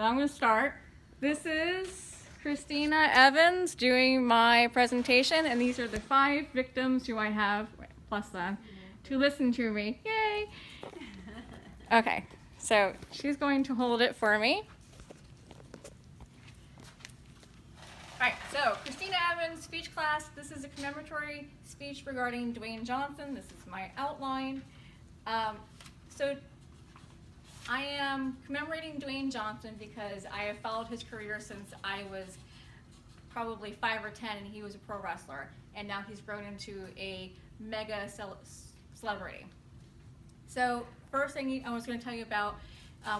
So I'm going to start. This is Christina Evans doing my presentation, and these are the 5 victims who I have, plus them, to listen to me. Yay! Okay, so she's going to hold it for me. Alright, so Christina Evans, speech class. This is a commemoratory speech regarding Dwayne Johnson. This is my outline. So I am commemorating Dwayne Johnson because I have followed his career since I was probably 5 or 10 and he was a pro wrestler, and now he's grown into a mega celebrity. So first thing I was going to tell you about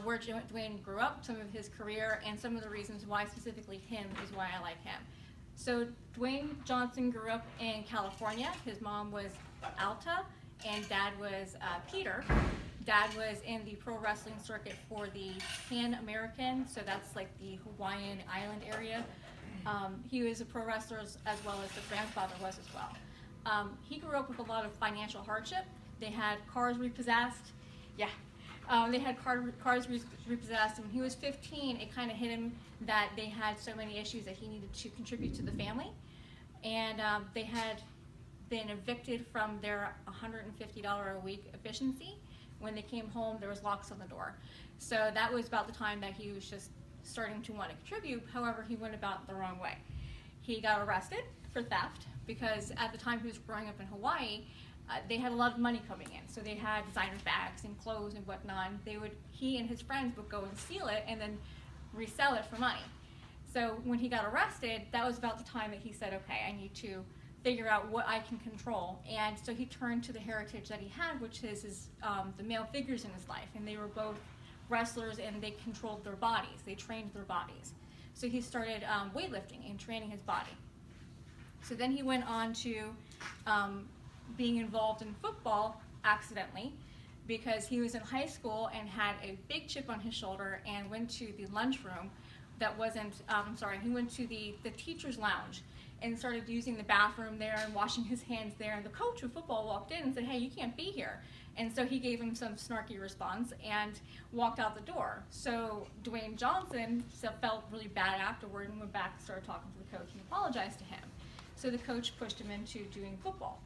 where Dwayne grew up, some of his career, and some of the reasons why specifically him is why I like him. So Dwayne Johnson grew up in California. His mom was Alta and dad was Peter. Dad was in the pro wrestling circuit for the Pan American, so that's like the Hawaiian island area. He was a pro wrestler as well as his grandfather was as well. He grew up with a lot of financial hardship. They had cars repossessed. Yeah. They had cars repossessed, and when he was 15, it kind of hit him that they had so many issues that he needed to contribute to the family. And they had been evicted from their $150 a week efficiency. When they came home, there was locks on the door. So that was about the time that he was just starting to want to contribute. However, he went about it the wrong way. He got arrested for theft because at the time he was growing up in Hawaii, they had a lot of money coming in. So they had designer bags and clothes and whatnot. He and his friends would go and steal it and then resell it for money. So when he got arrested, that was about the time that he said, okay, I need to figure out what I can control. And so he turned to the heritage that he had, which is the male figures in his life. And they were both wrestlers and they controlled their bodies. They trained their bodies. So he started weightlifting and training his body. So then he went on to being involved in football accidentally because he was in high school and had a big chip on his shoulder and went to the lunchroom that wasn't, he went to the teacher's lounge and started using the bathroom there and washing his hands there, and the coach of football walked in and said, hey, you can't be here. And so he gave him some snarky response and walked out the door. So Dwayne Johnson felt really bad afterward and went back and started talking to the coach and apologized to him. So the coach pushed him into doing football.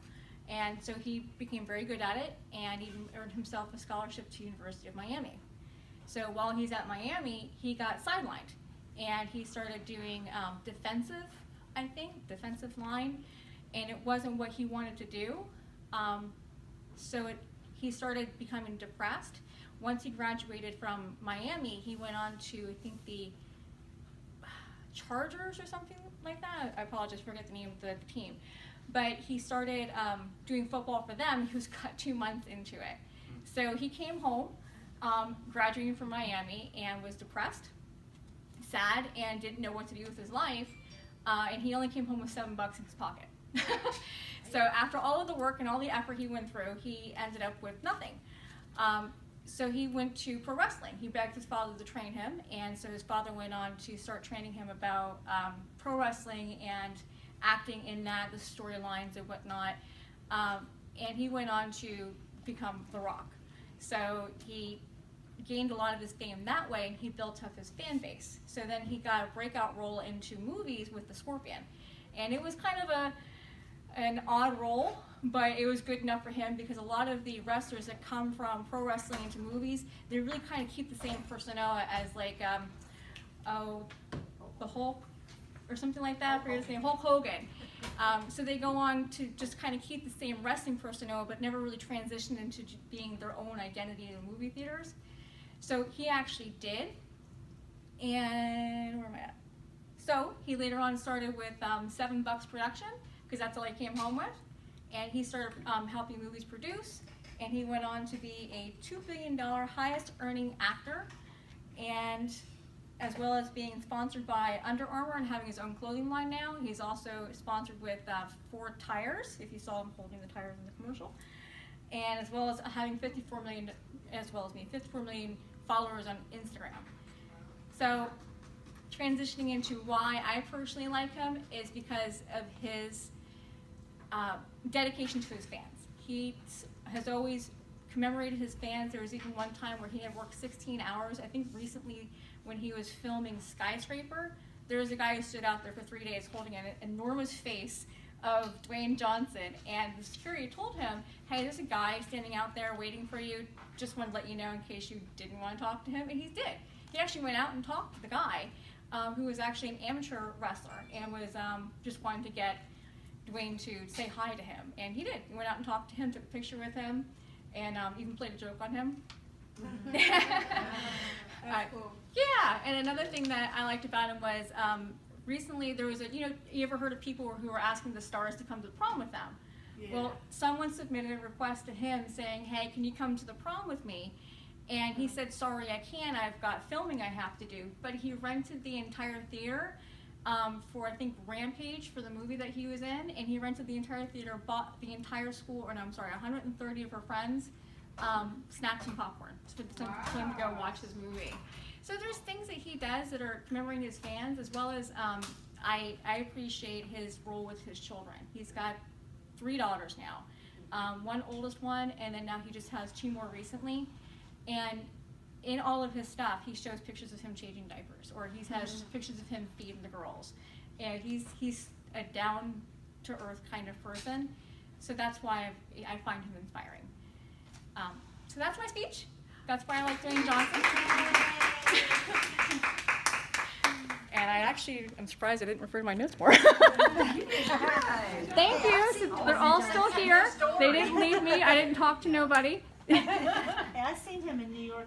And so he became very good at it and even earned himself a scholarship to University of Miami. So while he's at Miami, he got sidelined and he started doing defensive line, and it wasn't what he wanted to do. He started becoming depressed. Once he graduated from Miami, he went on to, I think, the Chargers or something like that. I apologize, forget the name of the team. But he started doing football for them. He was cut 2 months into it. So he came home, graduating from Miami, and was depressed, sad, and didn't know what to do with his life. And he only came home with $7 in his pocket. So after all of the work and all the effort he went through, he ended up with nothing. So he went to pro wrestling. He begged his father to train him, and so his father went on to start training him about pro wrestling and acting in that, the storylines and whatnot. And he went on to become The Rock. So he gained a lot of his fame that way, and he built up his fan base. So then he got a breakout role into movies with the Scorpion. And it was kind of an odd role, but it was good enough for him because a lot of the wrestlers that come from pro wrestling into movies, they really kind of keep the same persona as like, the Hulk or something like that, for his name, Hulk Hogan. So they go on to just kind of keep the same wrestling persona, but never really transition into being their own identity in the movie theaters. So he actually did, and where am I at? So he later on started with $7 production, because that's all he came home with, and he started helping movies produce, and he went on to be a $2 billion highest earning actor, and as well as being sponsored by Under Armour and having his own clothing line now. He's also sponsored with Ford Tires, if you saw him holding the tires in the commercial, and as well as having 54 million followers on Instagram. So transitioning into why I personally like him is because of his dedication to his fans. He has always commemorated his fans. There was even one time where he had worked 16 hours. I think recently when he was filming Skyscraper. There was a guy who stood out there for 3 days holding an enormous face of Dwayne Johnson, and the security told him, hey, there's a guy standing out there waiting for you, just want to let you know in case you didn't want to talk to him, and he did. He actually went out and talked to the guy, who was actually an amateur wrestler, and was just wanting to get Dwayne to say hi to him, and he did. He went out and talked to him, took a picture with him, and even played a joke on him. Cool. Yeah, and another thing that I liked about him was recently there was you ever heard of people who were asking the stars to come to the prom with them? Yeah. Well, someone submitted a request to him saying, hey, can you come to the prom with me? And he said, sorry, I can't, I've got filming I have to do. But he rented the entire theater for, I think, Rampage, for the movie that he was in, and he rented the entire theater, bought the entire school, or no, I'm sorry, 130 of her friends, snacks and popcorn for him to go watch his movie. So there's things that he does that are commemorating his fans, as well as I appreciate his role with his children. He's got 3 daughters now, one oldest one, and then now he just has 2 more recently. And in all of his stuff, he shows pictures of him changing diapers, or he has pictures of him feeding the girls. And he's a down-to-earth kind of person, so that's why I find him inspiring. So that's my speech. That's why I like Dwayne Johnson. And I actually am surprised I didn't refer to my notes more. Thank you. So they're all still here. They didn't leave me. I didn't talk to nobody. And I've seen him in New York.